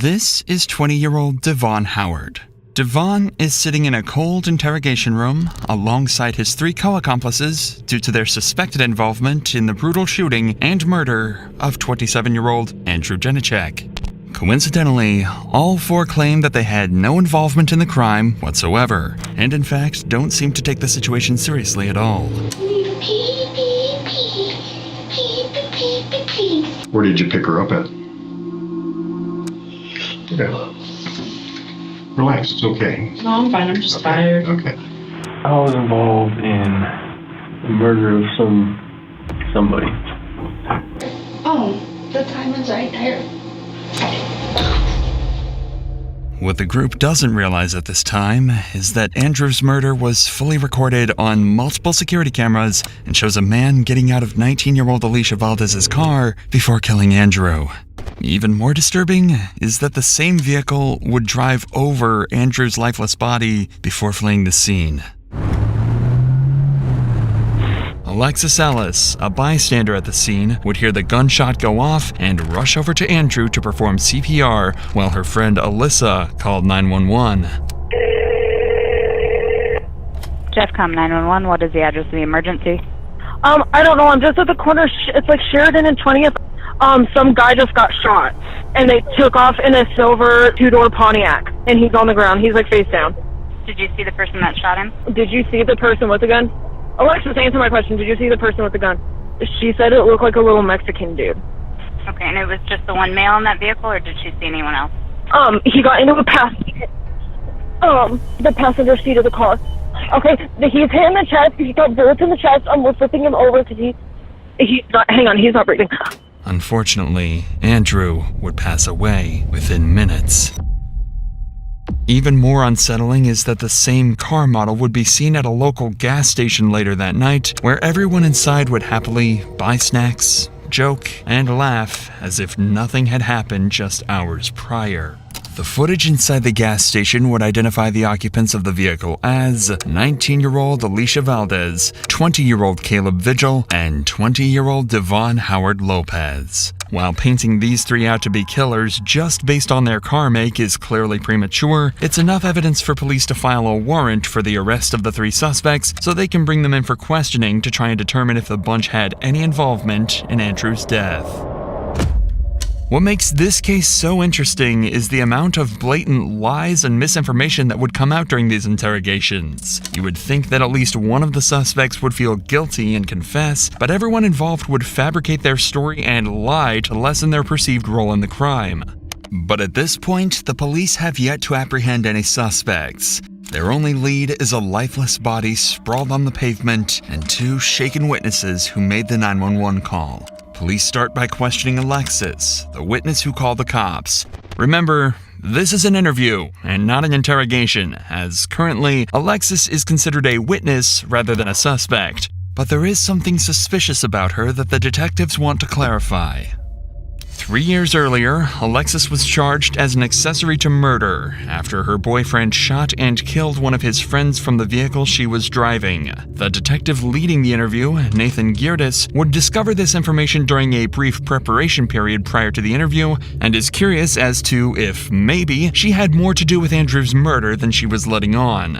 This is 20-year-old Devon Howard. Devon is sitting in a cold interrogation room alongside his 3 co-accomplices due to their suspected involvement in the brutal shooting and murder of 27-year-old Andrew Janicek. Coincidentally, all 4 claim that they had no involvement in the crime whatsoever, and in fact don't seem to take the situation seriously at all. Where did you pick her up at? Yeah. Relax, it's okay. No, I'm fine. I'm just tired. Okay. I was involved in the murder of somebody. Oh, the time is right there. What the group doesn't realize at this time is that Andrew's murder was fully recorded on multiple security cameras and shows a man getting out of 19-year-old Alicia Valdez's car before killing Andrew. Even more disturbing is that the same vehicle would drive over Andrew's lifeless body before fleeing the scene. Alexis Ellis, a bystander at the scene, would hear the gunshot go off and rush over to Andrew to perform CPR while her friend Alyssa called 911. Jeffcom 911, what is the address of the emergency? I don't know, I'm just at the corner, it's like Sheridan and 20th. Some guy just got shot, and they took off in a silver 2-door Pontiac, and he's on the ground, he's like face down. Did you see the person that shot him? Did you see the person with the gun? Alexis, answer my question, did you see the person with the gun? She said it looked like a little Mexican dude. Okay, and it was just the one male in that vehicle, or did she see anyone else? He got into the passenger seat of the car. Okay, he's hit in the chest, he got bullets in the chest, we're flipping him over because he's not breathing. Unfortunately, Andrew would pass away within minutes. Even more unsettling is that the same car model would be seen at a local gas station later that night, where everyone inside would happily buy snacks, joke, and laugh as if nothing had happened just hours prior. The footage inside the gas station would identify the occupants of the vehicle as 19-year-old Alicia Valdez, 20-year-old Caleb Vigil, and 20-year-old Devon Howard Lopez. While painting these 3 out to be killers just based on their car make is clearly premature, it's enough evidence for police to file a warrant for the arrest of the 3 suspects so they can bring them in for questioning to try and determine if the bunch had any involvement in Andrew's death. What makes this case so interesting is the amount of blatant lies and misinformation that would come out during these interrogations. You would think that at least one of the suspects would feel guilty and confess, but everyone involved would fabricate their story and lie to lessen their perceived role in the crime. But at this point, the police have yet to apprehend any suspects. Their only lead is a lifeless body sprawled on the pavement and 2 shaken witnesses who made the 911 call. Police start by questioning Alexis, the witness who called the cops. Remember, this is an interview and not an interrogation, as currently Alexis is considered a witness rather than a suspect. But there is something suspicious about her that the detectives want to clarify. 3 years earlier, Alexis was charged as an accessory to murder after her boyfriend shot and killed one of his friends from the vehicle she was driving. The detective leading the interview, Nathan Geerdes, would discover this information during a brief preparation period prior to the interview and is curious as to if maybe she had more to do with Andrew's murder than she was letting on.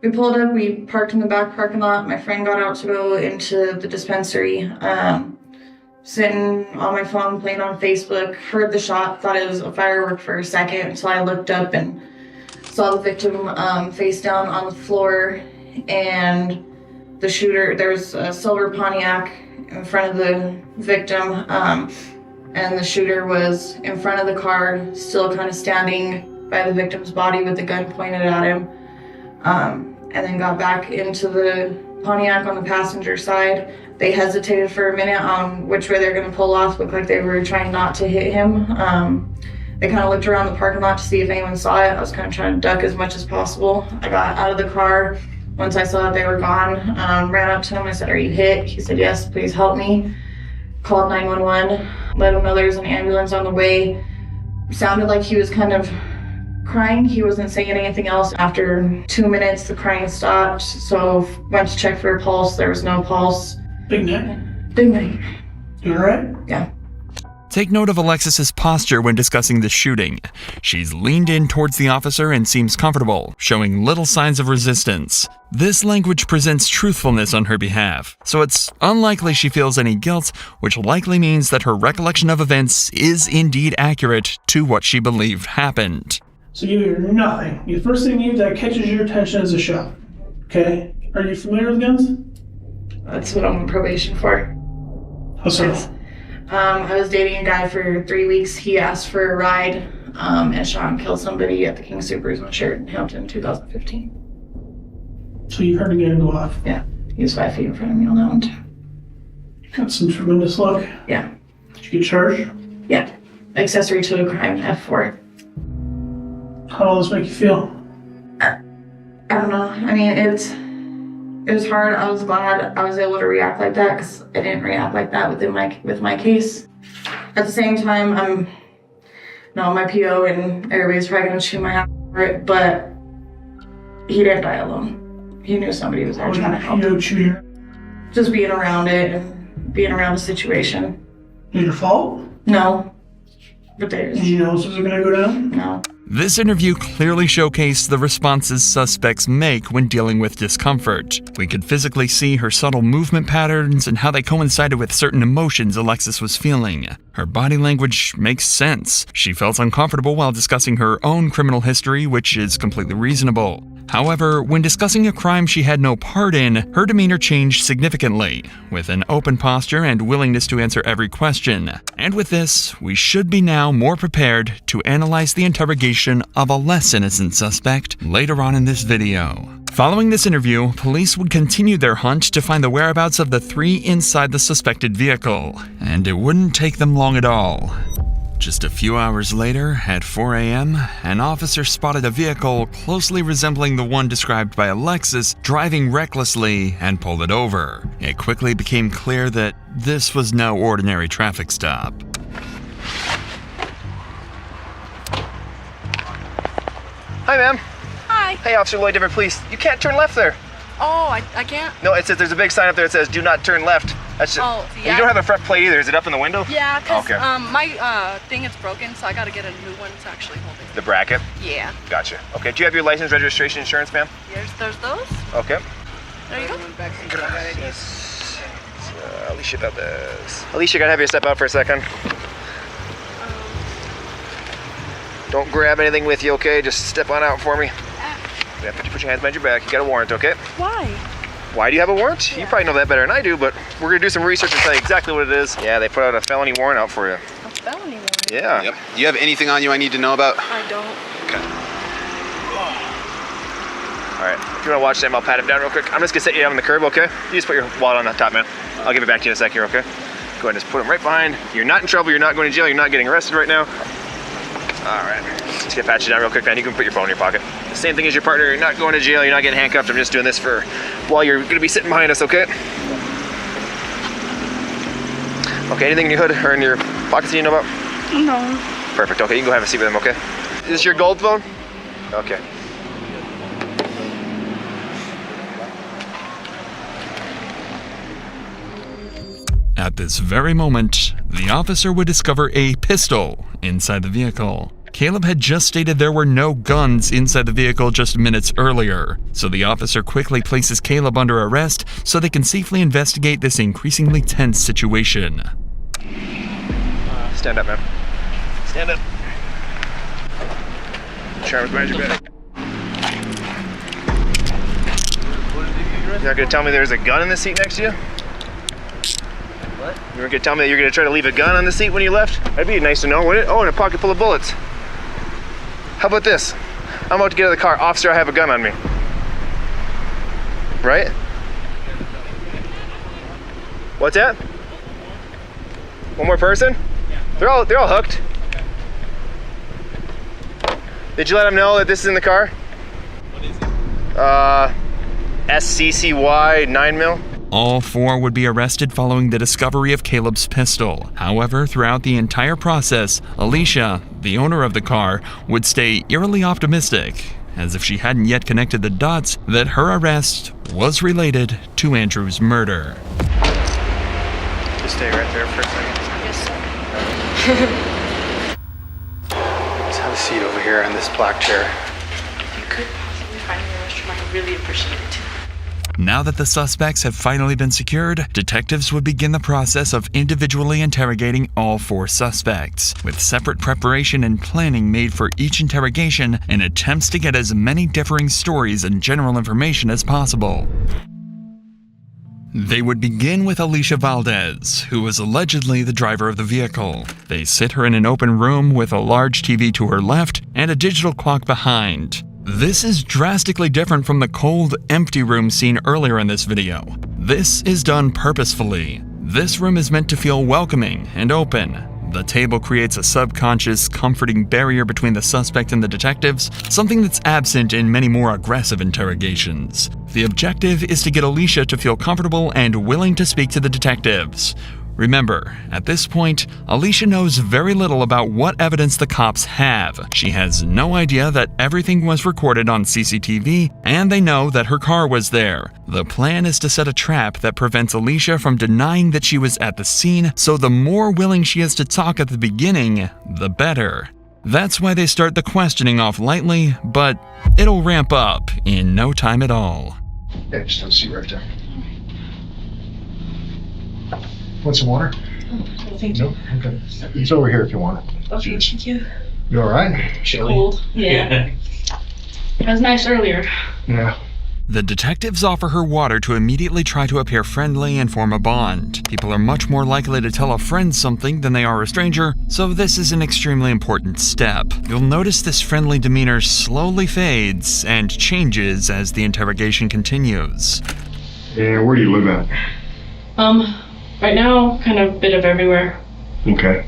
We pulled up, we parked in the back parking lot. My friend got out to go into the dispensary. Sitting on my phone, playing on Facebook, heard the shot, thought it was a firework for a second. So I looked up and saw the victim face down on the floor. And the shooter, there was a silver Pontiac in front of the victim. And the shooter was in front of the car, still kind of standing by the victim's body with the gun pointed at him. And then got back into the Pontiac on the passenger side. They hesitated for a minute on which way they're going to pull off. Looked like they were trying not to hit him. They kind of looked around the parking lot to see if anyone saw it. I was kind of trying to duck as much as possible. I got out of the car. Once I saw that they were gone, ran up to him. I said, "Are you hit?" He said, "Yes, please help me." Called 911, let him know there was an ambulance on the way. Sounded like he was kind of crying. He wasn't saying anything else. After 2 minutes, the crying stopped. So went to check for a pulse. There was no pulse. Big neck. Big night. You alright? Yeah. Take note of Alexis's posture when discussing the shooting. She's leaned in towards the officer and seems comfortable, showing little signs of resistance. This language presents truthfulness on her behalf, so it's unlikely she feels any guilt, which likely means that her recollection of events is indeed accurate to what she believed happened. So you hear nothing. The first thing that catches your attention is a shot. Okay? Are you familiar with guns? That's what I'm on probation for. How so? I was dating a guy for 3 weeks. He asked for a ride and shot and killed somebody at the King Soopers on Sheridan Hampton in 2015. So you heard a gun go off. Yeah, he was 5 feet in front of me on that one too. Got some tremendous luck. Yeah. Did you get charged? Yeah. Accessory to a crime, F4. How does this make you feel? I don't know. I mean, it was hard. I was glad I was able to react like that because I didn't react like that with my case. At the same time, I'm my PO and everybody's probably gonna chew my ass for it, but he didn't die alone. He knew somebody was there trying to help. Just being around it and being around the situation. Is it your fault? No. But there's... Did you know this was gonna go down? No. This interview clearly showcased the responses suspects make when dealing with discomfort. We could physically see her subtle movement patterns and how they coincided with certain emotions Alexis was feeling. Her body language makes sense. She felt uncomfortable while discussing her own criminal history, which is completely reasonable. However, when discussing a crime she had no part in, her demeanor changed significantly, with an open posture and willingness to answer every question. And with this, we should be now more prepared to analyze the interrogation of a less innocent suspect later on in this video. Following this interview, police would continue their hunt to find the whereabouts of the 3 inside the suspected vehicle, and it wouldn't take them long at all. Just a few hours later, at 4 a.m., an officer spotted a vehicle closely resembling the one described by Alexis driving recklessly and pulled it over. It quickly became clear that this was no ordinary traffic stop. Hi, ma'am. Hi. Hey, Officer Lloyd, Denver Police. You can't turn left there. Oh, I can't? No, it says there's a big sign up there that says "Do not turn left." That's just, oh, yeah. You don't have a front plate either. Is it up in the window? Yeah, because okay. my thing is broken, so I got to get a new one to actually hold it. The bracket? Yeah. Gotcha. Okay, do you have your license, registration, insurance, ma'am? Yes, there's those. Okay. There you go. Gracias. Alicia Valdez. Alicia, gotta have you step out for a second. Don't grab anything with you, okay? Just step on out for me. Yeah, put your hands behind your back. You got a warrant, okay? Why? Why do you have a warrant? Yeah. You probably know that better than I do, but we're gonna do some research and tell you exactly what it is. Yeah, they put out a felony warrant out for you. A felony warrant? Yeah. Yep. Do you have anything on you I need to know about? I don't. Okay. All right, if you wanna watch them, I'll pat him down real quick. I'm just gonna set you down on the curb, okay? You just put your wallet on the top, man. I'll give it back to you in a sec here, okay? Go ahead and just put him right behind. You're not in trouble, you're not going to jail, you're not getting arrested right now. All right, just gonna pat you down real quick, man. You can put your phone in your pocket. The same thing as your partner, you're not going to jail, you're not getting handcuffed. I'm just doing this for while you're gonna be sitting behind us, okay? Okay, anything in your hood or in your pockets you know about? No. Perfect, okay, you can go have a seat with him, okay? Is this your gold phone? Okay. At this very moment, the officer would discover a pistol inside the vehicle. Caleb had just stated there were no guns inside the vehicle just minutes earlier, so the officer quickly places Caleb under arrest so they can safely investigate this increasingly tense situation. Stand up, man. Stand up. Sheriff's behind your back. You're not gonna tell me there's a gun in the seat next to you? What? You weren't gonna tell me that you're gonna try to leave a gun on the seat when you left? That'd be nice to know, wouldn't it? Oh, and a pocket full of bullets. How about this? I'm about to get out of the car. Officer, I have a gun on me. Right? What's that? One more person? They're all hooked. Did you let them know that this is in the car? What is it? SCCY 9mm. All 4 would be arrested following the discovery of Caleb's pistol. However, throughout the entire process, Alicia, the owner of the car, would stay eerily optimistic, as if she hadn't yet connected the dots that her arrest was related to Andrew's murder. Just stay right there for a second. Yes, sir. Let's have a seat over here on this black chair. If you could possibly find me a restroom, I really appreciate it. Now that the suspects have finally been secured, detectives would begin the process of individually interrogating all 4 suspects, with separate preparation and planning made for each interrogation in attempts to get as many differing stories and general information as possible. They would begin with Alicia Valdez, who was allegedly the driver of the vehicle. They sit her in an open room with a large TV to her left and a digital clock behind. This is drastically different from the cold, empty room seen earlier in this video. This is done purposefully. This room is meant to feel welcoming and open. The table creates a subconscious, comforting barrier between the suspect and the detectives, something that's absent in many more aggressive interrogations. The objective is to get Alicia to feel comfortable and willing to speak to the detectives. Remember, at this point, Alicia knows very little about what evidence the cops have. She has no idea that everything was recorded on CCTV, and they know that her car was there. The plan is to set a trap that prevents Alicia from denying that she was at the scene, so the more willing she is to talk at the beginning, the better. That's why they start the questioning off lightly, but it'll ramp up in no time at all. Yeah, just have a seat right there. Want some water? Oh, thank you. No? Okay. It's over here if you want it. Okay, thank you. You alright? Cold. Yeah. It was nice earlier. Yeah. The detectives offer her water to immediately try to appear friendly and form a bond. People are much more likely to tell a friend something than they are a stranger, so this is an extremely important step. You'll notice this friendly demeanor slowly fades and changes as the interrogation continues. And where do you live at? Right now, kind of a bit of everywhere. Okay.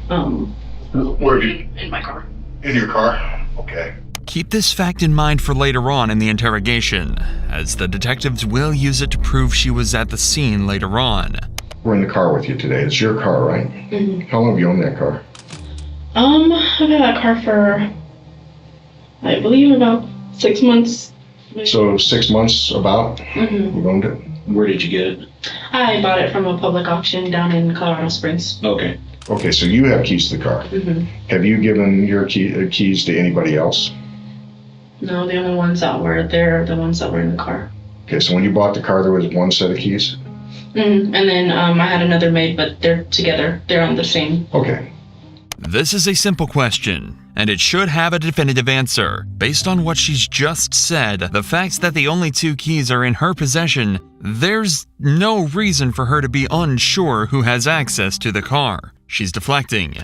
Where have you? In my car. In your car? Okay. Keep this fact in mind for later on in the interrogation, as the detectives will use it to prove she was at the scene later on. We're in the car with you today. It's your car, right? Mm-hmm. How long have you owned that car? I've had that car for, I believe, about 6 months. So 6 months about? Mm-hmm. You've owned it? Where did you get it? I bought it from a public auction down in Colorado Springs. Okay. Okay, so you have keys to the car. Mm-hmm. Have you given your keys to anybody else? No, the only ones that were there are the ones that were in the car. Okay, so when you bought the car, there was one set of keys? Mm-hmm. And then I had another maid, but they're together. They're on the same. Okay. This is a simple question, and it should have a definitive answer. Based on what she's just said, the fact that the only 2 keys are in her possession, there's no reason for her to be unsure who has access to the car. She's deflecting.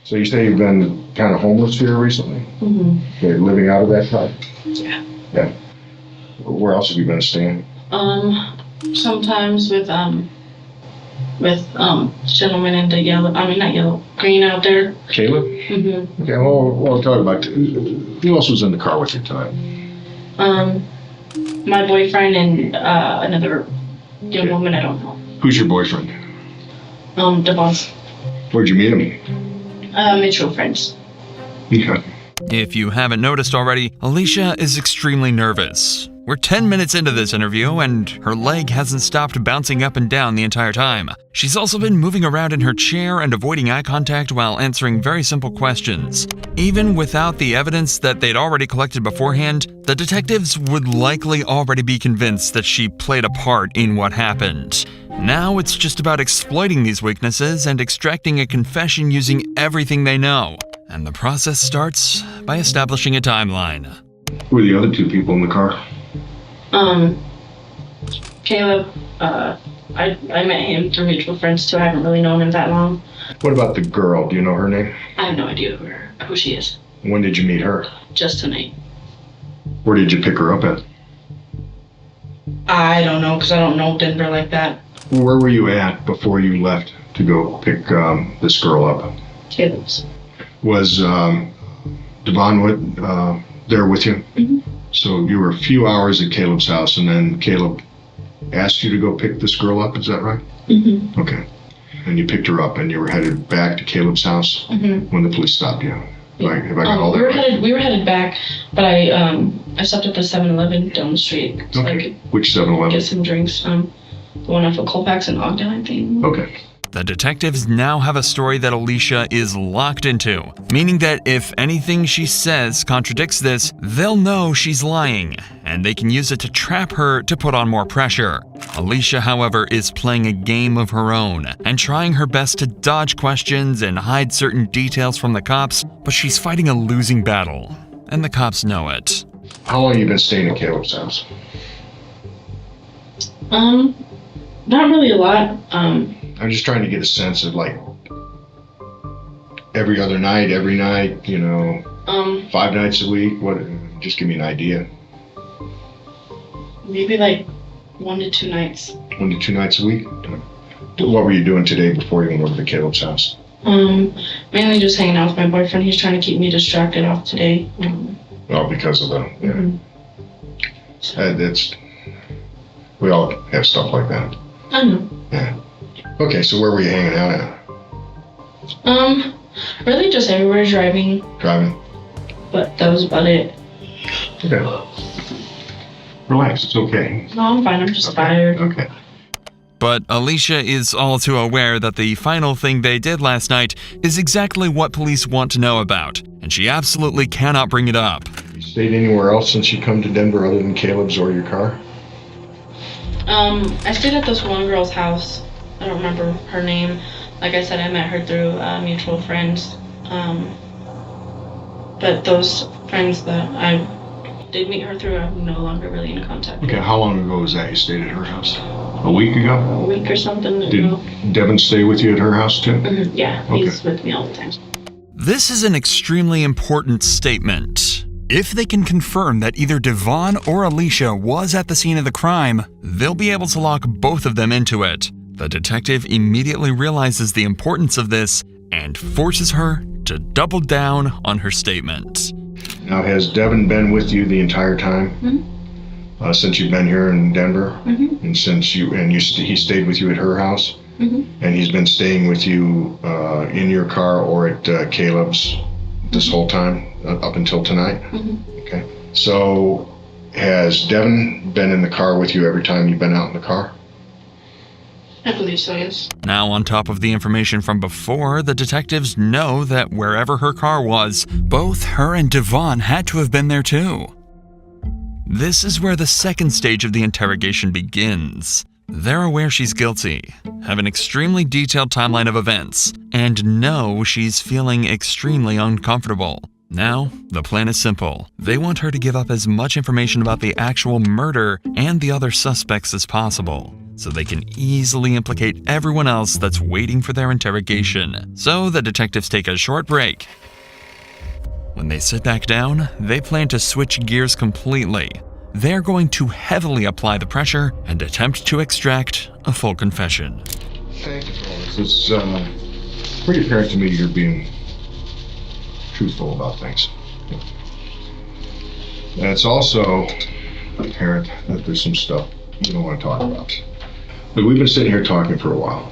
So you say you've been kind of homeless here recently? Mm-hmm. Okay, living out of that car? Yeah. Yeah. Where else have you been staying? Sometimes with gentlemen in the green out there. Caleb? Mm-hmm. Okay, well, we'll talk about who else was in the car with you tonight? My boyfriend and another young woman I don't know. Who's your boyfriend? Devon's. Where'd you meet him? Mutual friends. Okay. If you haven't noticed already, Alicia is extremely nervous. We're 10 minutes into this interview, and her leg hasn't stopped bouncing up and down the entire time. She's also been moving around in her chair and avoiding eye contact while answering very simple questions. Even without the evidence that they'd already collected beforehand, the detectives would likely already be convinced that she played a part in what happened. Now it's just about exploiting these weaknesses and extracting a confession using everything they know. And the process starts by establishing a timeline. Who are the other 2 people in the car? Caleb, I met him through mutual friends too. I haven't really known him that long. What about the girl? Do you know her name? I have no idea who she is. When did you meet her? Just tonight. Where did you pick her up at? I don't know, because I don't know Denver like that. Where were you at before you left to go pick this girl up? Caleb's. Was Devon there with you? Mm-hmm. So you were a few hours at Caleb's house, and then Caleb asked you to go pick this girl up, is that right? Mm-hmm. Okay. And you picked her up, and you were headed back to Caleb's house when the police stopped you. Like, have I got all that right? We were headed back, but I stopped at the 7-Eleven down the street. So Okay. Which 7-Eleven? Get some drinks. The one off of Colfax and Ogden, I think. Okay. The detectives now have a story that Alicia is locked into, meaning that if anything she says contradicts this, they'll know she's lying, and they can use it to trap her to put on more pressure. Alicia, however, is playing a game of her own and trying her best to dodge questions and hide certain details from the cops, but she's fighting a losing battle, and the cops know it. How long have you been staying at Caleb's house? Not really a lot. I'm just trying to get a sense of like every other night, every night, 5 nights a week. What? Just give me an idea. Maybe like 1 to 2 nights. 1 to 2 nights a week. What were you doing today before you went over to Caleb's house? Mainly just hanging out with my boyfriend. He's trying to keep me distracted off today. Well, because of the that's we all have stuff like that. I know. Yeah. Okay, so where were you hanging out at? Really just everywhere driving. Driving? But that was about it. Okay. Relax, it's okay. No, I'm fine. I'm just tired. Okay. But Alicia is all too aware that the final thing they did last night is exactly what police want to know about, and she absolutely cannot bring it up. You stayed anywhere else since you come to Denver other than Caleb's or your car? I stayed at this one girl's house. I don't remember her name. Like I said, I met her through mutual friends. But those friends that I did meet her through, I'm no longer really in contact with. Okay, how long ago was that you stayed at her house? A week ago? A week or something. Did Devin stay with you at her house too? Mm-hmm. Yeah, he's with me all the time. This is an extremely important statement. If they can confirm that either Devon or Alicia was at the scene of the crime, they'll be able to lock both of them into it. The detective immediately realizes the importance of this and forces her to double down on her statement. Now, has Devin been with you the entire time? Mm-hmm. Since you've been here in Denver? Mm-hmm. And since he stayed with you at her house? Mm-hmm. And he's been staying with you in your car or at Caleb's this whole time, up until tonight? Mm-hmm. Okay. So, has Devin been in the car with you every time you've been out in the car? I believe so, yes. Now, on top of the information from before, the detectives know that wherever her car was, both her and Devon had to have been there too. This is where the second stage of the interrogation begins. They're aware she's guilty, have an extremely detailed timeline of events, and know she's feeling extremely uncomfortable. Now, the plan is simple. They want her to give up as much information about the actual murder and the other suspects as possible, so they can easily implicate everyone else that's waiting for their interrogation. So the detectives take a short break. When they sit back down, they plan to switch gears completely. They're going to heavily apply the pressure and attempt to extract a full confession. Thank you for all this. It's pretty apparent to me you're being truthful about things. And it's also apparent that there's some stuff you don't want to talk about. But we've been sitting here talking for a while.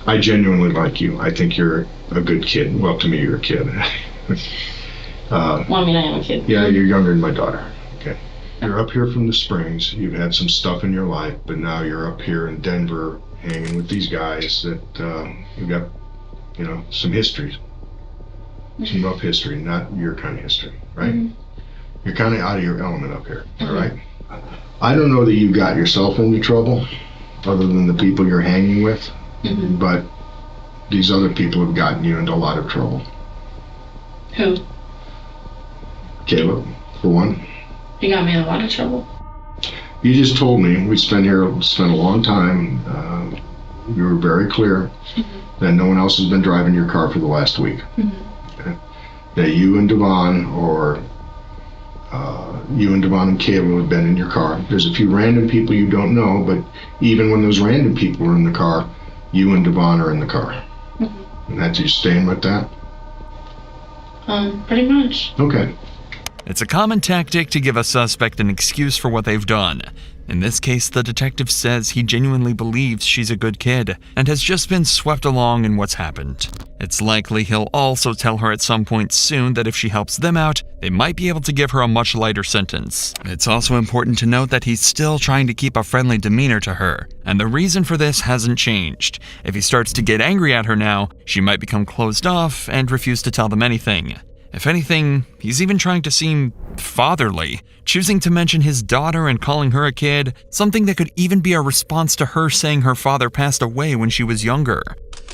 I genuinely like you. I think you're a good kid. Well, to me, you're a kid. Well, I mean, I am a kid. Yeah, you're younger than my daughter. Okay. You're up here from the Springs. You've had some stuff in your life, but now you're up here in Denver hanging with these guys that you've got, some history. Some rough history, not your kind of history, right? Mm-hmm. You're kind of out of your element up here, all right? I don't know that you got yourself into trouble, other than the people you're hanging with, but these other people have gotten you into a lot of trouble. Who? Caleb, for one. He got me in a lot of trouble. You just told me, we spent a long time, you were very clear that no one else has been driving your car for the last week. Okay? That you and Devon, or you and Devon and Caleb have been in your car. There's a few random people you don't know, but even when those random people are in the car, you and Devon are in the car. And that's you staying with that? Pretty much. Okay. It's a common tactic to give a suspect an excuse for what they've done. In this case, the detective says he genuinely believes she's a good kid and has just been swept along in what's happened. It's likely he'll also tell her at some point soon that if she helps them out, they might be able to give her a much lighter sentence. It's also important to note that he's still trying to keep a friendly demeanor to her, and the reason for this hasn't changed. If he starts to get angry at her now, she might become closed off and refuse to tell them anything. If anything, he's even trying to seem fatherly, choosing to mention his daughter and calling her a kid, something that could even be a response to her saying her father passed away when she was younger.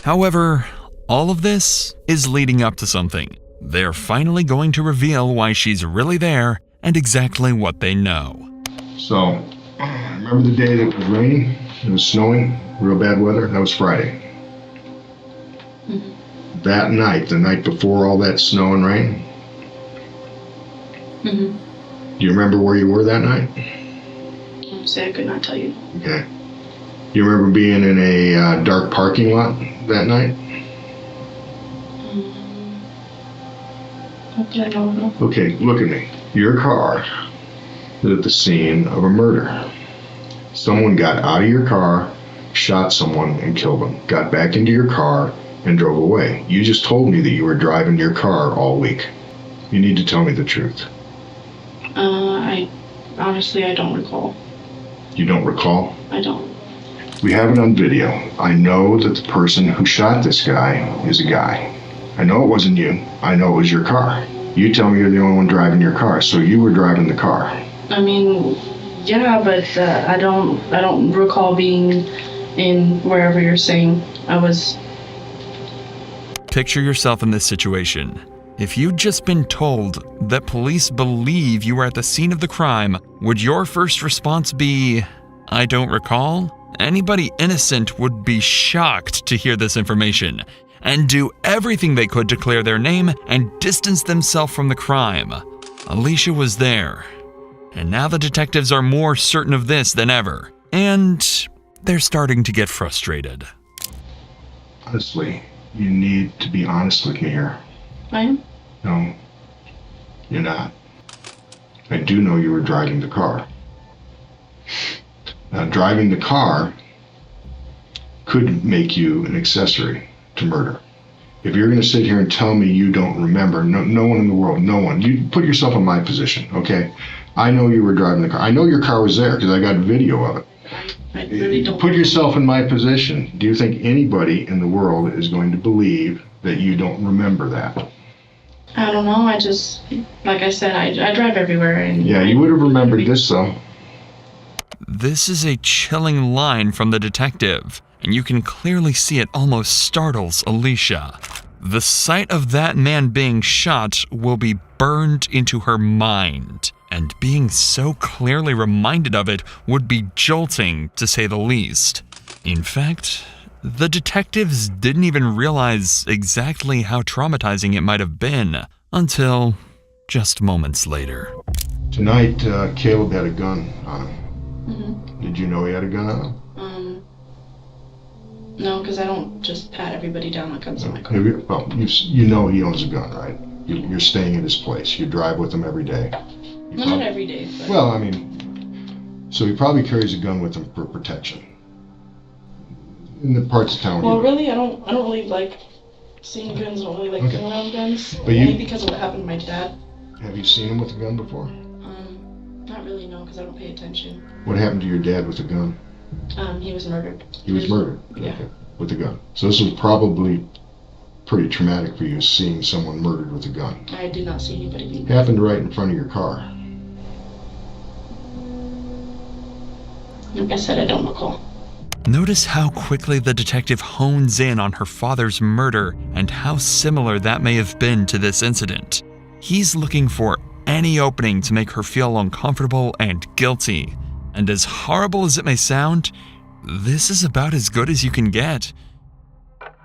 However, all of this is leading up to something. They're finally going to reveal why she's really there and exactly what they know. So, remember the day that it was raining? It was snowing, real bad weather? That was Friday. That night, the night before all that snow and rain, do you remember where you were that night? Say I could not tell you. Okay. Do you remember being in a dark parking lot that night? I don't know. Okay, look at me. Your car is at the scene of a murder. Someone got out of your car, shot someone, and killed them. Got back into your car and drove away. You just told me that you were driving your car all week. You need to tell me the truth. I don't recall. You don't recall? I don't. We have it on video. I know that the person who shot this guy is a guy. I know it wasn't you. I know it was your car. You tell me you're the only one driving your car, so you were driving the car. I mean, yeah, but I don't recall being in wherever you're saying I was. Picture yourself in this situation. If you'd just been told that police believe you were at the scene of the crime, would your first response be, "I don't recall"? Anybody innocent would be shocked to hear this information and do everything they could to clear their name and distance themselves from the crime. Alicia was there, and now the detectives are more certain of this than ever, and they're starting to get frustrated. Honestly, you need to be honest with me here. I am? No, you're not. I do know you were driving the car. Now, driving the car could make you an accessory to murder. If you're going to sit here and tell me you don't remember, no one in the world, no one. You put yourself in my position, okay? I know you were driving the car. I know your car was there because I got video of it. I really don't. Put yourself in my position. Do you think anybody in the world is going to believe that you don't remember that? I don't know. I just, like I said, I drive everywhere. And yeah, you would have remembered this though. This is a chilling line from the detective, and you can clearly see it almost startles Alicia. The sight of that man being shot will be burned into her mind, and being so clearly reminded of it would be jolting, to say the least. In fact, the detectives didn't even realize exactly how traumatizing it might have been until just moments later. Tonight, Caleb had a gun on him. Did you know he had a gun on him? No, because I don't just pat everybody down that comes in my car. Well, you know he owns a gun, right? You're staying at his place. You drive with him every day. Not every day, but... Well, I mean, so he probably carries a gun with him for protection. In the parts of town. Well, really, I don't really like seeing guns. I don't really like being around guns. But only because of what happened to my dad. Have you seen him with a gun before? Not really, no, because I don't pay attention. What happened to your dad with a gun? He was murdered. He was murdered? Yeah. Okay. With a gun. So this was probably pretty traumatic for you, seeing someone murdered with a gun. I did not see anybody being Happened right in front of your car. Like I said, I don't recall. Notice how quickly the detective hones in on her father's murder and how similar that may have been to this incident. He's looking for any opening to make her feel uncomfortable and guilty. And as horrible as it may sound, this is about as good as you can get.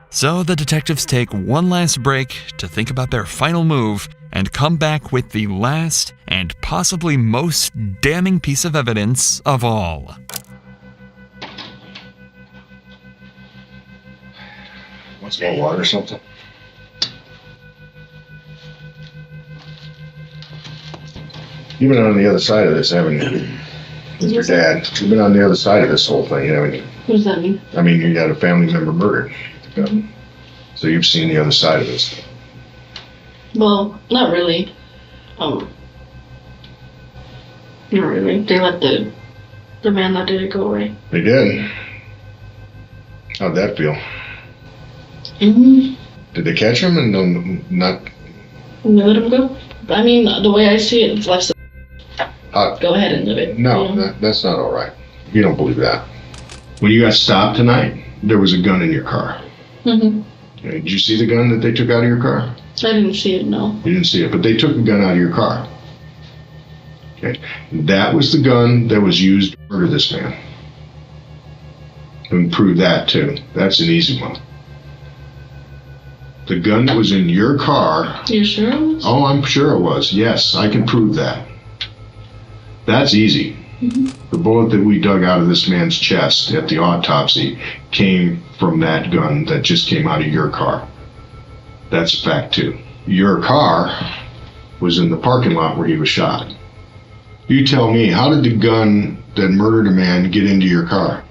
So the detectives take one last break to think about their final move and come back with the last and possibly most damning piece of evidence of all. Want some more water or something? You've been on the other side of this, haven't you? With your dad. You've been on the other side of this whole thing, haven't you? What does that mean? I mean, you got a family member murdered. So you've seen the other side of this. Well, not really. Not really. They let the man that did it go away. They did. How'd that feel? Mm-hmm. Did they catch him and not? And they let him go? I mean, the way I see it, it's life's go ahead and live it. No, that's not all right. You don't believe that. When you got stopped tonight, there was a gun in your car. Mm-hmm. Okay, did you see the gun that they took out of your car? I didn't see it, no. You didn't see it, but they took the gun out of your car. Okay, that was the gun that was used to murder this man. And prove that too. That's an easy one. The gun that was in your car. You sure it was? Oh, I'm sure it was. Yes, I can prove that. That's easy. Mm-hmm. The bullet that we dug out of this man's chest at the autopsy came from that gun that just came out of your car. That's a fact too. Your car was in the parking lot where he was shot. You tell me, how did the gun that murdered a man get into your car?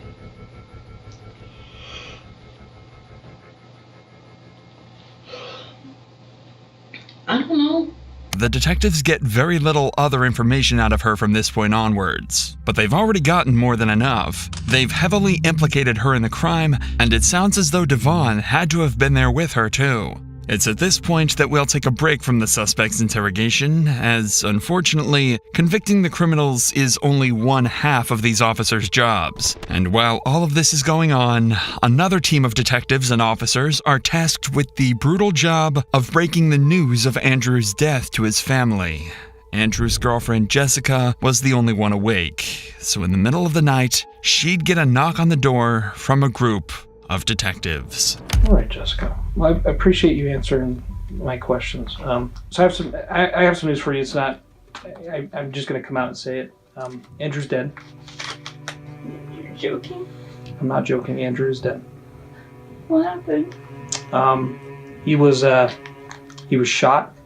I don't know. The detectives get very little other information out of her from this point onwards, but they've already gotten more than enough. They've heavily implicated her in the crime, and it sounds as though Devon had to have been there with her too. It's at this point that we'll take a break from the suspect's interrogation, as unfortunately, convicting the criminals is only one half of these officers' jobs. And while all of this is going on, another team of detectives and officers are tasked with the brutal job of breaking the news of Andrew's death to his family. Andrew's girlfriend Jessica was the only one awake, so in the middle of the night, she'd get a knock on the door from a group of detectives. All right, Jessica. Well, I appreciate you answering my questions. So I have some news for you. It's not. I'm just gonna come out and say it. Andrew's dead. You're joking? I'm not joking. Andrew is dead. What happened? He was shot,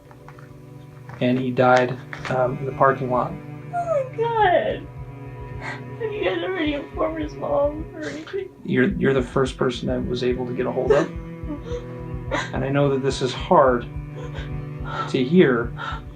and he died in the parking lot. Oh my god! Have you guys already informed his mom or anything? You're the first person I was able to get a hold of, and I know that this is hard to hear.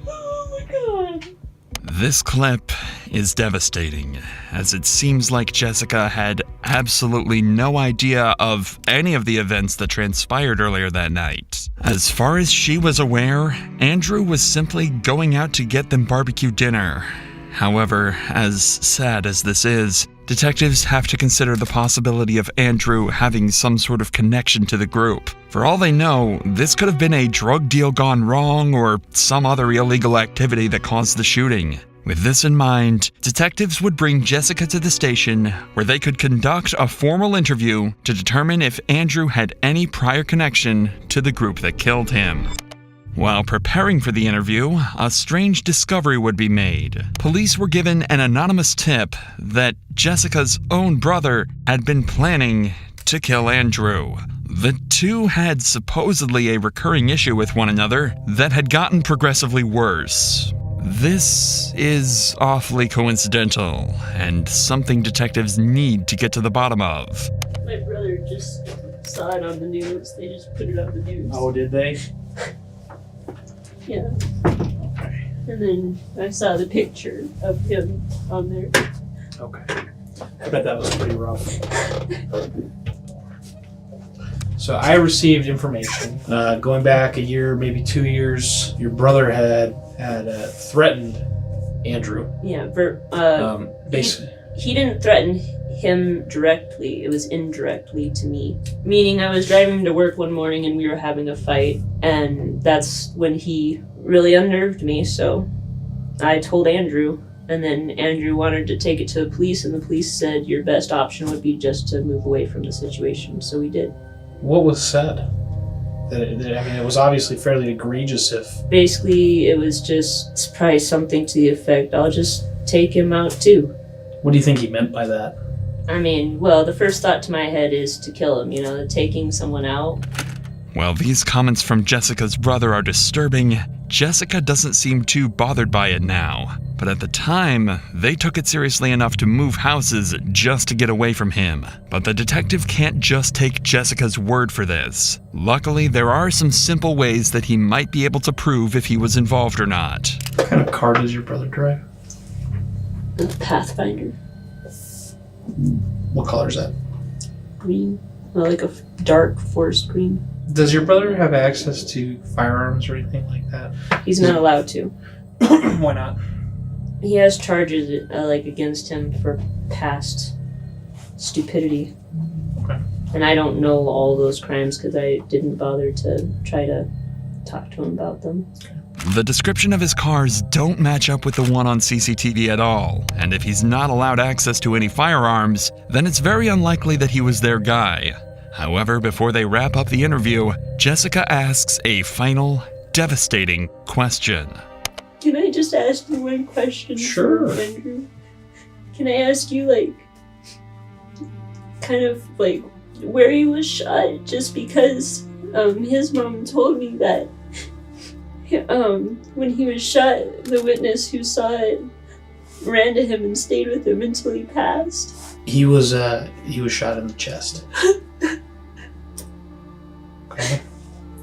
Oh my god! This clip is devastating, as it seems like Jessica had absolutely no idea of any of the events that transpired earlier that night. As far as she was aware, Andrew was simply going out to get them barbecue dinner. However, as sad as this is, detectives have to consider the possibility of Andrew having some sort of connection to the group. For all they know, this could have been a drug deal gone wrong or some other illegal activity that caused the shooting. With this in mind, detectives would bring Jessica to the station where they could conduct a formal interview to determine if Andrew had any prior connection to the group that killed him. While preparing for the interview, a strange discovery would be made. Police were given an anonymous tip that Jessica's own brother had been planning to kill Andrew. The two had supposedly a recurring issue with one another that had gotten progressively worse. This is awfully coincidental, and something detectives need to get to the bottom of. My brother just saw it on the news. They just put it on the news. Oh, did they? Yeah. Okay. And then I saw the picture of him on there. Okay. I bet that was pretty rough. So I received information going back a year, maybe 2 years. Your brother had threatened Andrew. Yeah. Basically, he didn't threaten him directly. It was indirectly to me. Meaning I was driving to work one morning and we were having a fight, and that's when he really unnerved me. So I told Andrew, and then Andrew wanted to take it to the police, and the police said your best option would be just to move away from the situation. So we did. what was said? It was obviously fairly egregious. Basically, it was just probably something to the effect, I'll just take him out too. What do you think he meant by that? I mean, well, the first thought to my head is to kill him, taking someone out. While these comments from Jessica's brother are disturbing, Jessica doesn't seem too bothered by it now. But at the time, they took it seriously enough to move houses just to get away from him. But the detective can't just take Jessica's word for this. Luckily, there are some simple ways that he might be able to prove if he was involved or not. What kind of car does your brother drive? A Pathfinder. What color is that? Green. Well, like a dark forest green. Does your brother have access to firearms or anything like that? He's not allowed to. Why not? He has charges against him for past stupidity. Okay. And I don't know all those crimes because I didn't bother to try to talk to him about them. The description of his cars don't match up with the one on CCTV at all, and if he's not allowed access to any firearms, then it's very unlikely that he was their guy. However, before they wrap up the interview, Jessica asks a final, devastating question. Can I just ask you one question? Sure. Andrew? Can I ask you, kind of, where he was shot? Just because his mom told me that when he was shot, the witness who saw it ran to him and stayed with him until he passed. He was shot in the chest. Okay.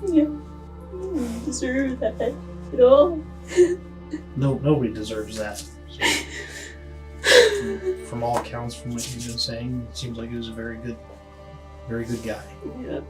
Yeah. I don't deserve that at all. No, nobody deserves that. From all accounts, from what you've been saying, it seems like he was a very good guy. Yeah.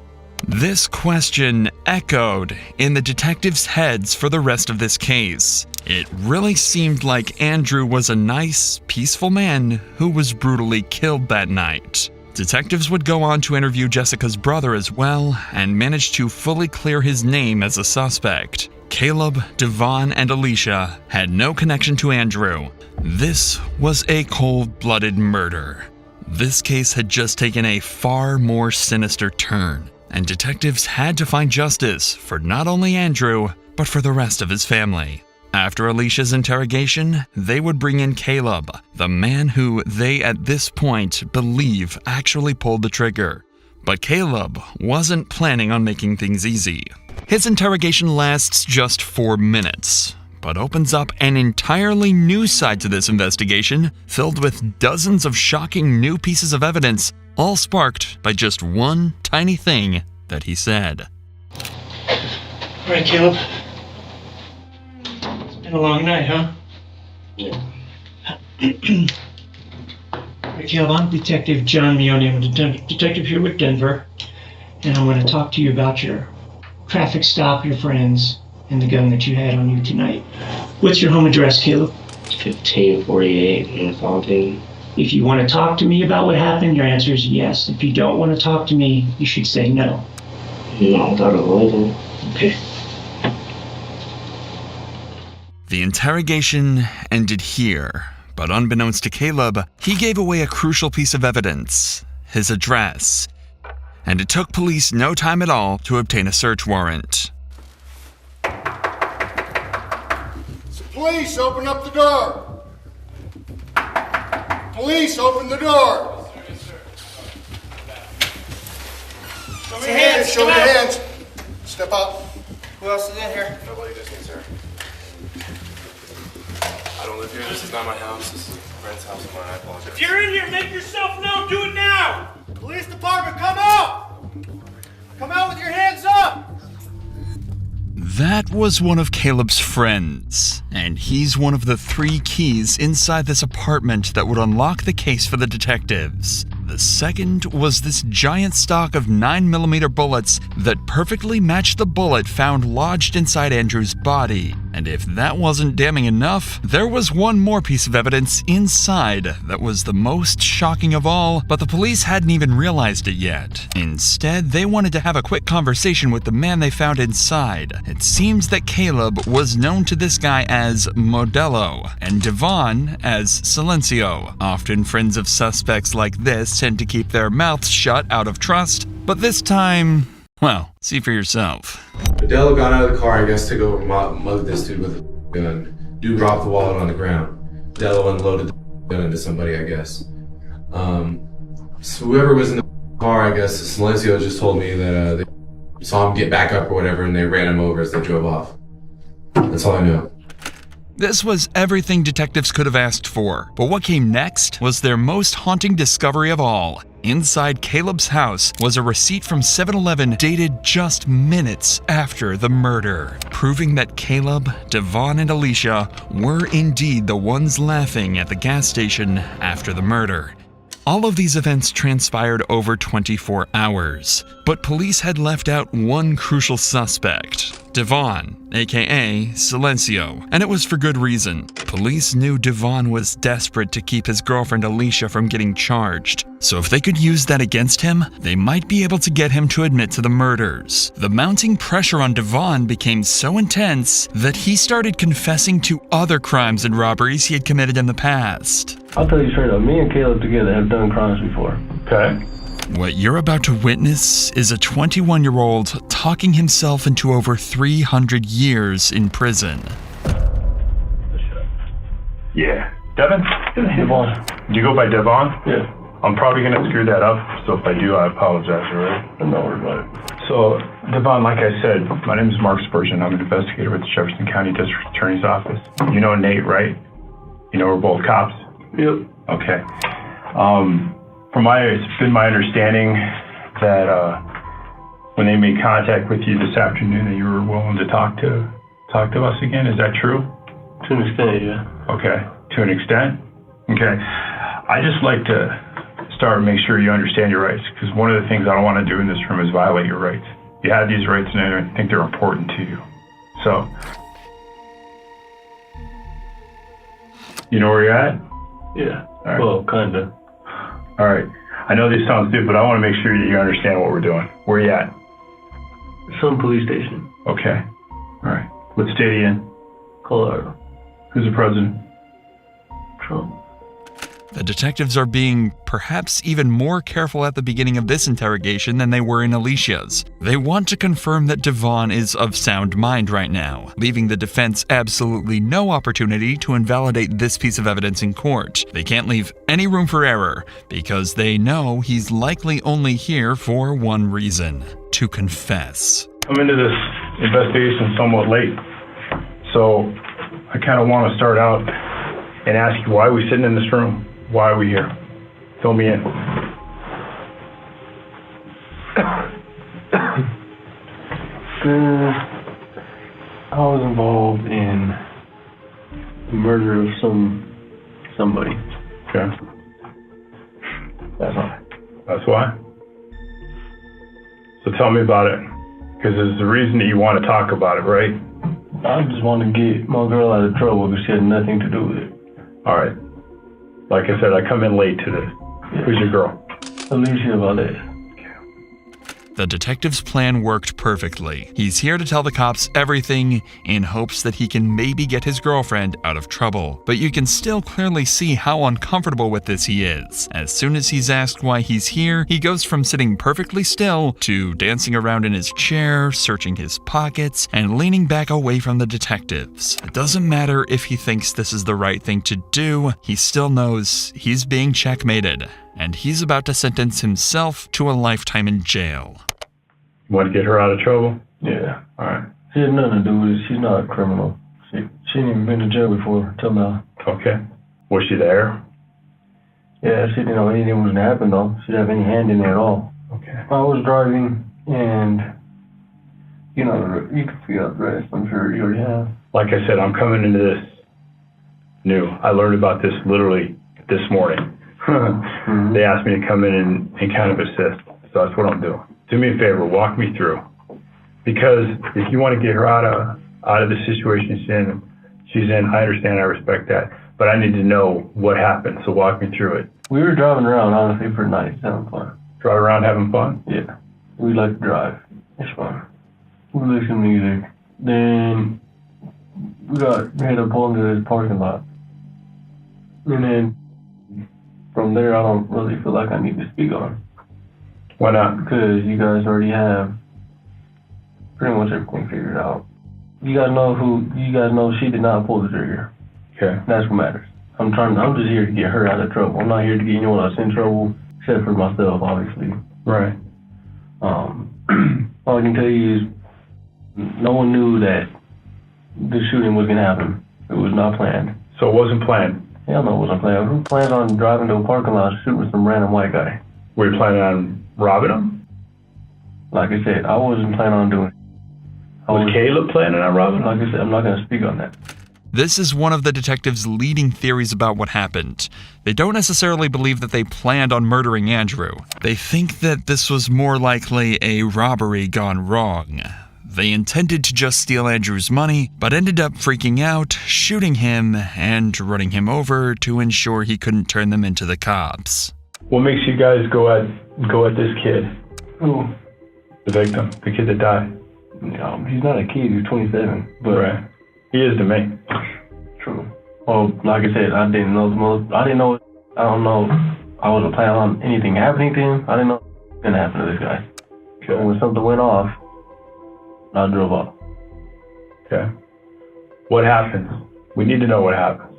This question echoed in the detectives' heads for the rest of this case. It really seemed like Andrew was a nice, peaceful man who was brutally killed that night. Detectives would go on to interview Jessica's brother as well and managed to fully clear his name as a suspect. Caleb, Devon, and Alicia had no connection to Andrew. This was a cold-blooded murder. This case had just taken a far more sinister turn, and detectives had to find justice for not only Andrew, but for the rest of his family. After Alicia's interrogation, they would bring in Caleb, the man who they at this point believe actually pulled the trigger. But Caleb wasn't planning on making things easy. His interrogation lasts just 4 minutes, but opens up an entirely new side to this investigation, filled with dozens of shocking new pieces of evidence, all sparked by just one tiny thing that he said. All right, Caleb. It's been a long night, huh? Yeah. All right, Caleb, I'm Detective John Meone. I'm a detective here with Denver, and I'm going to talk to you about your traffic stop, your friends, and the gun that you had on you tonight. What's your home address, Caleb? 1548 in Fontaine. If you want to talk to me about what happened, your answer is yes. If you don't want to talk to me, you should say no. No, I thought it was. Okay. The interrogation ended here, but unbeknownst to Caleb, he gave away a crucial piece of evidence, his address, and it took police no time at all to obtain a search warrant. Police, open up the door! Police, open the door! Show me your hands, show me your hands. Step up. Who else is in here? Nobody does me, sir. I don't live here. This is not my house. This is a friend's house of mine. I apologize. If you're in here, make yourself known. Do it now! Police department, come out! Come out with your hands up! That was one of Caleb's friends, and he's one of the 3 keys inside this apartment that would unlock the case for the detectives. The second was this giant stock of 9mm bullets that perfectly matched the bullet found lodged inside Andrew's body. And if that wasn't damning enough, there was one more piece of evidence inside that was the most shocking of all, but the police hadn't even realized it yet. Instead, they wanted to have a quick conversation with the man they found inside. It seems that Caleb was known to this guy as Modelo, and Devon as Silencio. Often friends of suspects like this tend to keep their mouths shut out of trust, but this time, well, see for yourself. Modelo got out of the car, I guess, to go mug this dude with a gun. Dude dropped the wallet on the ground. Modelo unloaded the gun into somebody, I guess. So whoever was in the car, I guess, Silencio just told me that they saw him get back up or whatever, and they ran him over as they drove off. That's all I know. This was everything detectives could have asked for, but what came next was their most haunting discovery of all. Inside Caleb's house was a receipt from 7-Eleven dated just minutes after the murder, proving that Caleb, Devon, and Alicia were indeed the ones laughing at the gas station after the murder. All of these events transpired over 24 hours, but police had left out one crucial suspect, Devon, aka Silencio, and it was for good reason. Police knew Devon was desperate to keep his girlfriend Alicia from getting charged, so if they could use that against him, they might be able to get him to admit to the murders. The mounting pressure on Devon became so intense that he started confessing to other crimes and robberies he had committed in the past. I'll tell you straight up, me and Caleb together have done crimes before. Okay. What you're about to witness is a 21-year-old talking himself into over 300 years in prison. Yeah. Devon? Devon. Do you go by Devon? Yeah. I'm probably going to screw that up, so if I do, I apologize, alright? Don't worry about it. So, Devon, like I said, my name is Mark Spurgeon. I'm an investigator with the Jefferson County District Attorney's Office. You know Nate, right? You know we're both cops? Yep. Okay. It's been my understanding that when they made contact with you this afternoon, that you were willing to talk to us again. Is that true? To an extent, yeah. Okay. To an extent? Okay. I just like to start and make sure you understand your rights, because one of the things I don't want to do in this room is violate your rights. You have these rights, and I think they're important to you. So, you know where you're at? Yeah. All right. Well, kinda. All right. I know this sounds stupid, but I want to make sure that you understand what we're doing. Where you at? Some police station. Okay. All right. What state are you in? Colorado. Who's the president? Trump. The detectives are being perhaps even more careful at the beginning of this interrogation than they were in Alicia's. They want to confirm that Devon is of sound mind right now, leaving the defense absolutely no opportunity to invalidate this piece of evidence in court. They can't leave any room for error, because they know he's likely only here for one reason: to confess. I'm into this investigation somewhat late, so I kind of want to start out and ask you, why are we sitting in this room? Why are we here? Fill me in. I was involved in the murder of somebody. Okay. That's all. That's why? So tell me about it. Because there's a reason that you want to talk about it, right? I just want to get my girl out of trouble because she had nothing to do with it. All right. Like I said, I come in late to this. Yeah. Who's your girl? Alicia Valdez. The detective's plan worked perfectly. He's here to tell the cops everything in hopes that he can maybe get his girlfriend out of trouble. But you can still clearly see how uncomfortable with this he is. As soon as he's asked why he's here, he goes from sitting perfectly still to dancing around in his chair, searching his pockets, and leaning back away from the detectives. It doesn't matter if he thinks this is the right thing to do, he still knows he's being checkmated, and he's about to sentence himself to a lifetime in jail. You want to get her out of trouble? Yeah. All right. She had nothing to do with it. She's not a criminal. She ain't even been to jail before till now. Okay. Was she there? Yeah, she didn't know anything was going to happen, though. She didn't have any hand in it at all. Okay. I was driving, and, you know, you can feel the rest. I'm sure you already have. Like I said, I'm coming into this new. I learned about this literally this morning. Mm-hmm. They asked me to come in and kind of assist, so that's what I'm doing. Do me a favor, walk me through. Because if you want to get her out of the situation she's in, I understand, I respect that. But I need to know what happened, so walk me through it. We were driving around, honestly, for nights, having fun. Drive around having fun? Yeah. We like to drive. It's fun. We listen to music. Then we had to pull into this parking lot. And then from there, I don't really feel like I need to speak on it. Why not? Because you guys already have pretty much everything figured out. You guys know she did not pull the trigger. Okay. That's what matters. I'm just here to get her out of trouble. I'm not here to get anyone else in trouble, except for myself, obviously. Right. All I can tell you is no one knew that the shooting was going to happen. It was not planned. So it wasn't planned? Hell no, it wasn't planned. Who plans on driving to a parking lot shooting some random white guy? Were you planning on robbing him? Like I said, I wasn't planning on doing it. Was Caleb planning on robbing him? Like I said, I'm not going to speak on that. This is one of the detectives' leading theories about what happened. They don't necessarily believe that they planned on murdering Andrew. They think that this was more likely a robbery gone wrong. They intended to just steal Andrew's money, but ended up freaking out, shooting him, and running him over to ensure he couldn't turn them into the cops. What makes you guys go at this kid? Who? The victim, the kid that died. No, he's not a kid, he's 27. But right. He is to me. True. Well, like I said, I don't know, I wasn't planning on anything happening to him. I didn't know what was going to happen to this guy. Okay. So when something went off, I drove off. Okay. What happens? We need to know what happens.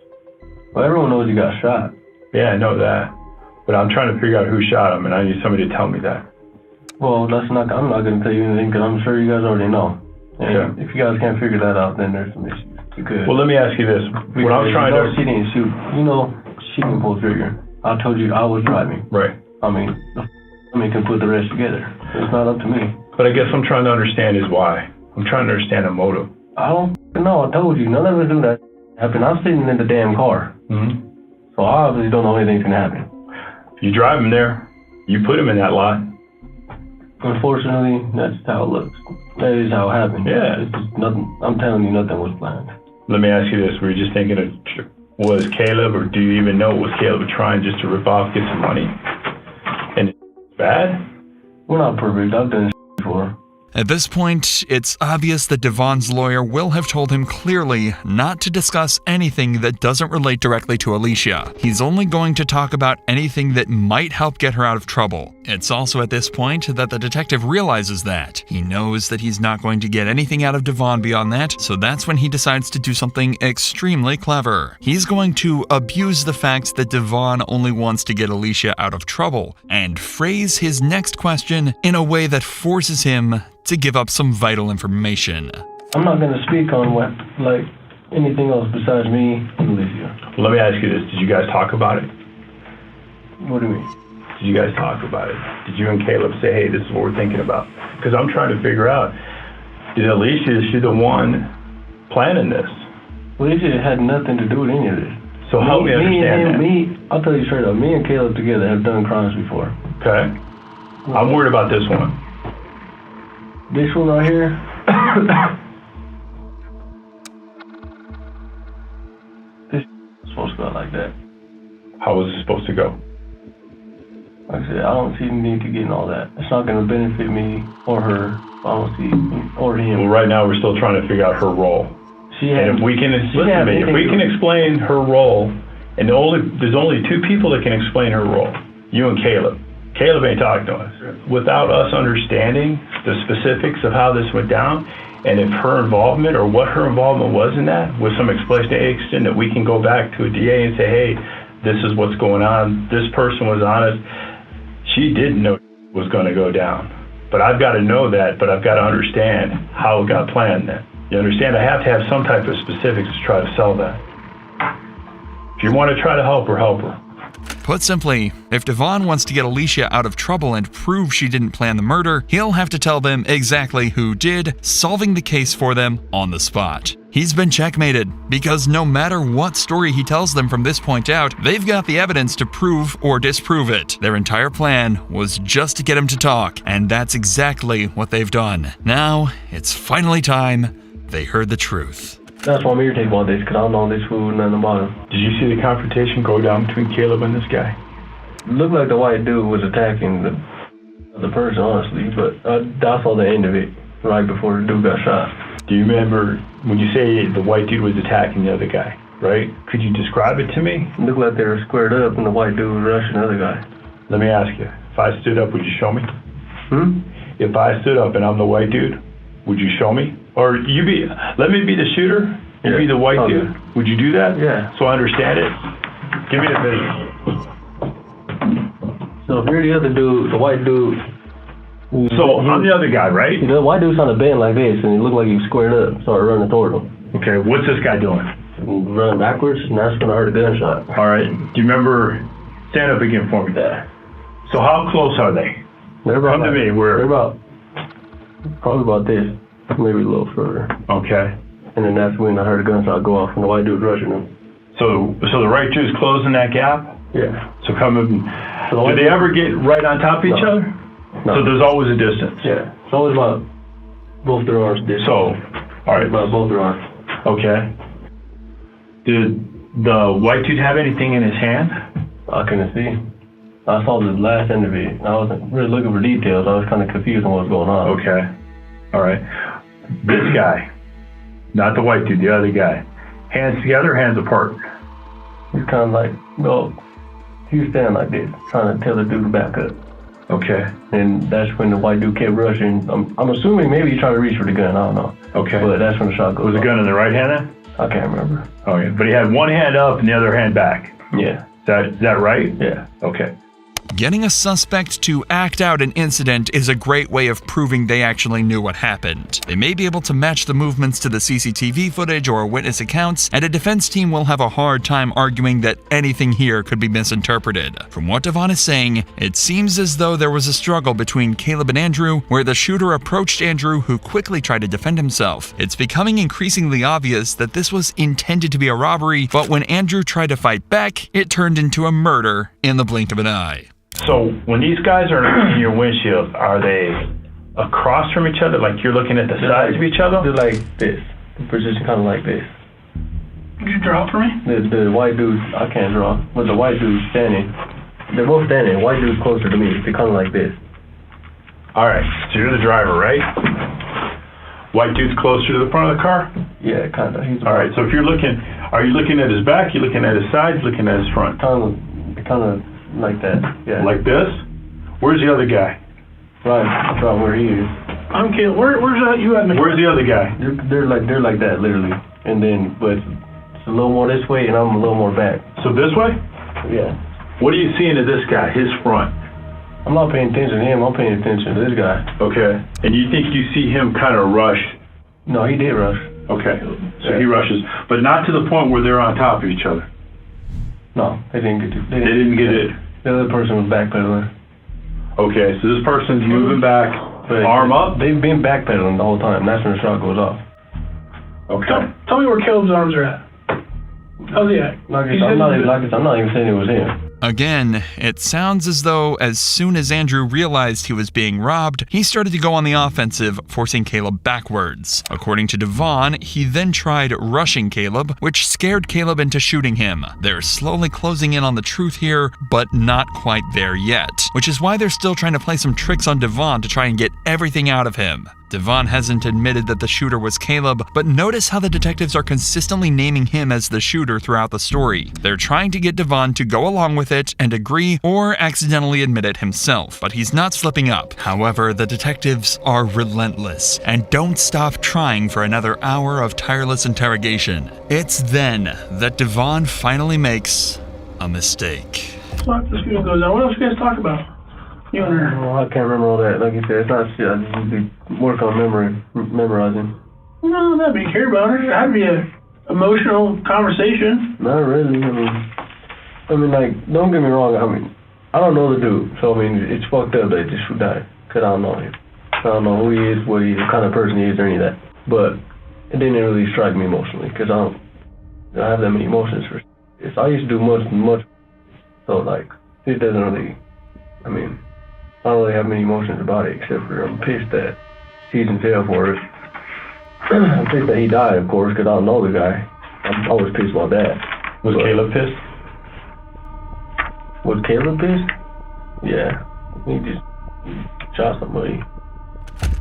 Well, everyone knows he got shot. Yeah, I know that. But I'm trying to figure out who shot him, and I need somebody to tell me that. Well, I'm not going to tell you anything because I'm sure you guys already know. And okay. If you guys can't figure that out, then there's some issues. Because well, let me ask you this. When I'm trying to... She didn't shoot. You know, she didn't pull the trigger. I told you I was driving. Right. I mean, can put the rest together. It's not up to me. But I guess I'm trying to understand is why. I'm trying to understand the motive. I don't know. I told you. None of us knew that happened. I'm sitting in the damn car. Mm-hmm. So I obviously don't know anything's going to happen. You drive him there. You put him in that lot. Unfortunately, that's how it looks. That is how it happened. Yeah. It's just nothing. I'm telling you, nothing was planned. Let me ask you this. Were you just thinking of, was Caleb, or do you even know, was Caleb trying just to rip off, get some money? And it's bad? We're not perfect. I've done this before. At this point, it's obvious that Devon's lawyer will have told him clearly not to discuss anything that doesn't relate directly to Alicia. He's only going to talk about anything that might help get her out of trouble. It's also at this point that the detective realizes that. He knows that he's not going to get anything out of Devon beyond that, so that's when he decides to do something extremely clever. He's going to abuse the fact that Devon only wants to get Alicia out of trouble, and phrase his next question in a way that forces him to give up some vital information. I'm not going to speak on anything else besides me and Alicia. Well, let me ask you this. Did you guys talk about it? What do you mean? Did you guys talk about it? Did you and Caleb say, hey, this is what we're thinking about? Because I'm trying to figure out, is she the one planning this? Alicia had nothing to do with any of this. So help me understand that. I'll tell you straight up, me and Caleb together have done crimes before. Okay. I'm worried about this one. This one right here? This is supposed to go like that. How was it supposed to go? Like I said, I don't see the need to get in all that. It's not going to benefit me or her. I don't see, or him. Well, right now we're still trying to figure out her role. And if we can explain her role, and there's only two people that can explain her role, you and Caleb. Caleb ain't talking to us. Without us understanding the specifics of how this went down, and if her involvement or what her involvement was in that, with some explanation that we can go back to a DA and say, hey, this is what's going on. This person was honest. She didn't know it was going to go down. But I've got to know that, but I've got to understand how it got planned then. You understand? I have to have some type of specifics to try to sell that. If you want to try to help her, help her. Put simply, if Devon wants to get Alicia out of trouble and prove she didn't plan the murder, he'll have to tell them exactly who did, solving the case for them on the spot. He's been checkmated, because no matter what story he tells them from this point out, they've got the evidence to prove or disprove it. Their entire plan was just to get him to talk, and that's exactly what they've done. Now, it's finally time they heard the truth. That's why I'm irritated about this, because I don't know this fool nothing about him. Did you see the confrontation go down between Caleb and this guy? It looked like the white dude was attacking the person, honestly, but I saw the end of it right before the dude got shot. Do you remember when you say the white dude was attacking the other guy, right? Could you describe it to me? It looked like they were squared up and the white dude was rushing the other guy. Let me ask you, if I stood up, would you show me? Hmm? If I stood up and I'm the white dude, would you show me? Or let me be the shooter, you be the white dude. Would you do that? Yeah. So I understand it? Give me the video. So if you're the other dude, the white dude, So I'm the other guy, right? The white dude's kind of bent like this, and he looked like he was squared up. Started running toward him. Okay, what's this guy doing? Running backwards, and that's when I heard a gunshot. All right. Do you remember? Stand up again for me. So how close are they? They're about Come to me. They're probably about this, maybe a little further. Okay. And then that's when I heard a gunshot go off, and the white dude's rushing him. So the right dude's closing that gap? Yeah. So come in. Do they ever get right on top of each other? No. So there's always a distance? Yeah. It's always about both their arms distance. So, all right. About both their arms. Okay. Did the white dude have anything in his hand? I couldn't see. I saw the last end of it. I wasn't really looking for details. I was kind of confused on what was going on. Okay. All right. This guy, not the white dude, the other guy, hands together, hands apart. He's kind of like, he was standing like this, trying to tell the dude to back up. Okay. And that's when the white dude kept rushing. I'm assuming maybe he tried to reach for the gun. I don't know. Okay. But that's when the shot goes off. Was the gun in the right hand then? I can't remember. Okay. But he had one hand up and the other hand back. Yeah. Is that right? Yeah. Okay. Getting a suspect to act out an incident is a great way of proving they actually knew what happened. They may be able to match the movements to the CCTV footage or witness accounts, and a defense team will have a hard time arguing that anything here could be misinterpreted. From what Devon is saying, it seems as though there was a struggle between Caleb and Andrew, where the shooter approached Andrew, who quickly tried to defend himself. It's becoming increasingly obvious that this was intended to be a robbery, but when Andrew tried to fight back, it turned into a murder in the blink of an eye. So when these guys are in your windshield, are they across from each other? Like you're looking at the sides of each other? They're like this. The position kind of like this. Could you draw for me? The white dude, I can't draw, but the white dude's standing. They're both standing. White dude's closer to me. They're kind of like this. All right. So you're the driver, right? White dude's closer to the front of the car? Yeah, kind of. All right. So if you're looking, are you looking at his back? You looking at his sides? Looking at his front? Kind of. Like that, yeah. Like this? Where's the other guy? Right where he is. I'm kidding. Where's that you at? Where's the other guy? They're like that, literally. And then, but it's a little more this way, and I'm a little more back. So this way? Yeah. What are you seeing of this guy? His front? I'm not paying attention to him. I'm paying attention to this guy. Okay. And you think you see him kind of rush? No, he did rush. Okay. So he rushes, but not to the point where they're on top of each other. No, they didn't get it. They didn't get it. The other person was backpedaling. Okay, so this person's moving back, arm up? They've been backpedaling the whole time. That's when the shot goes off. Okay. Tell me where Caleb's arms are at. How's he at? I'm not even saying it was him. Again, it sounds as though as soon as Andrew realized he was being robbed, he started to go on the offensive, forcing Caleb backwards. According to Devon, he then tried rushing Caleb, which scared Caleb into shooting him. They're slowly closing in on the truth here, but not quite there yet, which is why they're still trying to play some tricks on Devon to try and get everything out of him. Devon hasn't admitted that the shooter was Caleb, but notice how the detectives are consistently naming him as the shooter throughout the story. They're trying to get Devon to go along with it and agree or accidentally admit it himself, but he's not slipping up. However, the detectives are relentless and don't stop trying for another hour of tireless interrogation. It's then that Devon finally makes a mistake. What else you guys talk about? You and her. Oh, I can't remember all that. Like you said, it's not shit. I just need to work on memorizing. No, that'd be care about her. That'd be an emotional conversation. Not really. I mean, like, don't get me wrong. I mean, I don't know the dude, so I mean, it's fucked up that this should die, cause I don't know him. I don't know who he is, what he is, what kind of person he is, or any of that. But it didn't really strike me emotionally, cause I don't have that many emotions for this. I used to do much. So like, it doesn't really. I mean. I don't really have many emotions about it, except for I'm pissed that he's in jail for it. I'm pissed that he died, of course, because I don't know the guy. I'm always pissed about that. Was Caleb pissed? Was Caleb pissed? Yeah. He just shot somebody.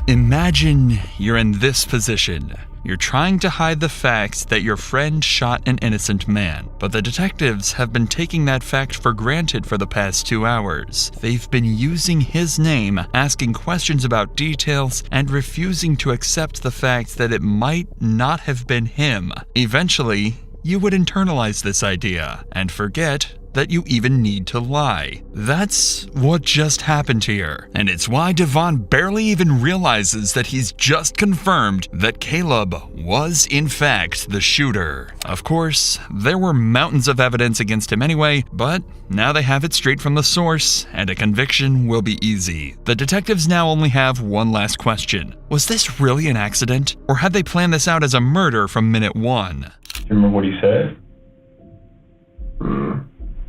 Imagine you're in this position. You're trying to hide the fact that your friend shot an innocent man, but the detectives have been taking that fact for granted for the past 2 hours. They've been using his name, asking questions about details, and refusing to accept the fact that it might not have been him. Eventually, you would internalize this idea and forget that you even need to lie. That's what just happened here, and it's why Devon barely even realizes that he's just confirmed that Caleb was in fact the shooter. Of course, there were mountains of evidence against him anyway, but now they have it straight from the source, and a conviction will be easy. The detectives now only have one last question. Was this really an accident, or had they planned this out as a murder from minute one? Do you remember what he said?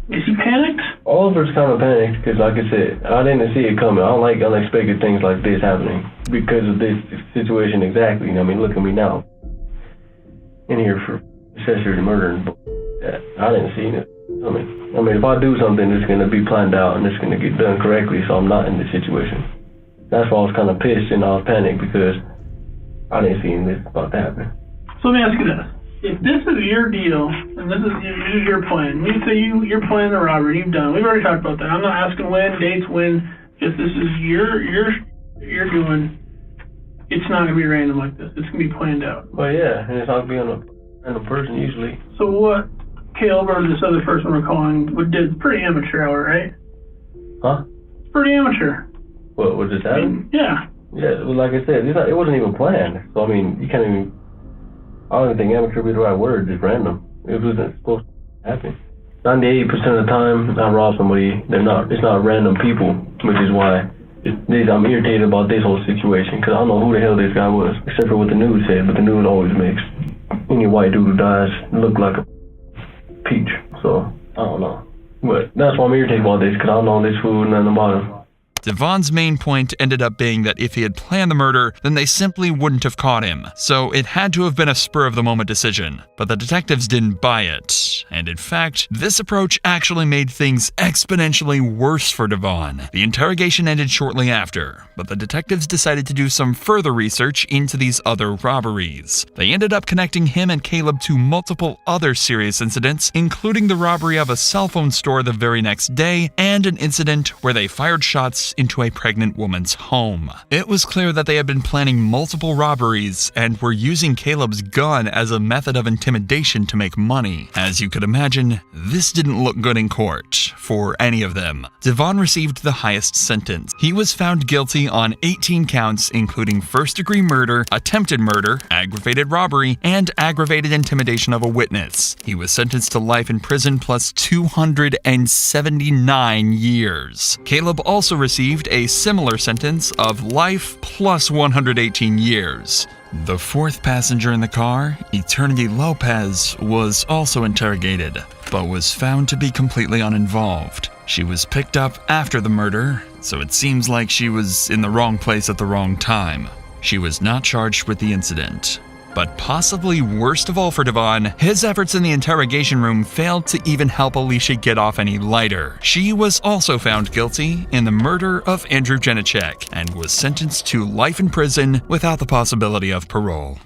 Is he panicked? All of us kind of panicked because, like I said, I didn't see it coming. I don't like unexpected things like this happening because of this situation exactly. I mean, look at me now. In here for accessory to murder and I didn't see it coming. I mean, if I do something, it's going to be planned out and it's going to get done correctly, so I'm not in this situation. That's why I was kind of pissed and I was panicked because I didn't see this about to happen. So let me ask you this. If this is your deal, and this is your plan, we say you're planning the robbery, you've done it. We've already talked about that. I'm not asking when, dates, when. Just this is you're doing. It's not gonna be random like this. It's gonna be planned out. Well, yeah, and it's not gonna be on a random person usually. So what Caleb or this other person we're calling did pretty amateur hour, right? Huh? It's pretty amateur. What was this happening? Yeah. Yeah, well, like I said, it wasn't even planned. So I mean, you can't even. I don't even think amateur would be the right word, just random. It wasn't supposed to happen. 98% of the time I rob somebody, it's not random people, which is why I'm irritated about this whole situation, because I don't know who the hell this guy was, except for what the news said, but the news always makes any white dude who dies look like a peach, so I don't know. But that's why I'm irritated about this, because I don't know this fool, nothing about him. Devon's main point ended up being that if he had planned the murder, then they simply wouldn't have caught him. So it had to have been a spur-of-the-moment decision. But the detectives didn't buy it. And in fact, this approach actually made things exponentially worse for Devon. The interrogation ended shortly after, but the detectives decided to do some further research into these other robberies. They ended up connecting him and Caleb to multiple other serious incidents, including the robbery of a cell phone store the very next day, and an incident where they fired shots into a pregnant woman's home. It was clear that they had been planning multiple robberies and were using Caleb's gun as a method of intimidation to make money. As you could imagine, this didn't look good in court for any of them. Devon received the highest sentence. He was found guilty on 18 counts, including first-degree murder, attempted murder, aggravated robbery, and aggravated intimidation of a witness. He was sentenced to life in prison plus 279 years. Caleb also received a similar sentence of life plus 118 years. The fourth passenger in the car, Eternity Lopez, was also interrogated, but was found to be completely uninvolved. She was picked up after the murder, so it seems like she was in the wrong place at the wrong time. She was not charged with the incident. But possibly worst of all for Devon, his efforts in the interrogation room failed to even help Alicia get off any lighter. She was also found guilty in the murder of Andrew Janicek and was sentenced to life in prison without the possibility of parole.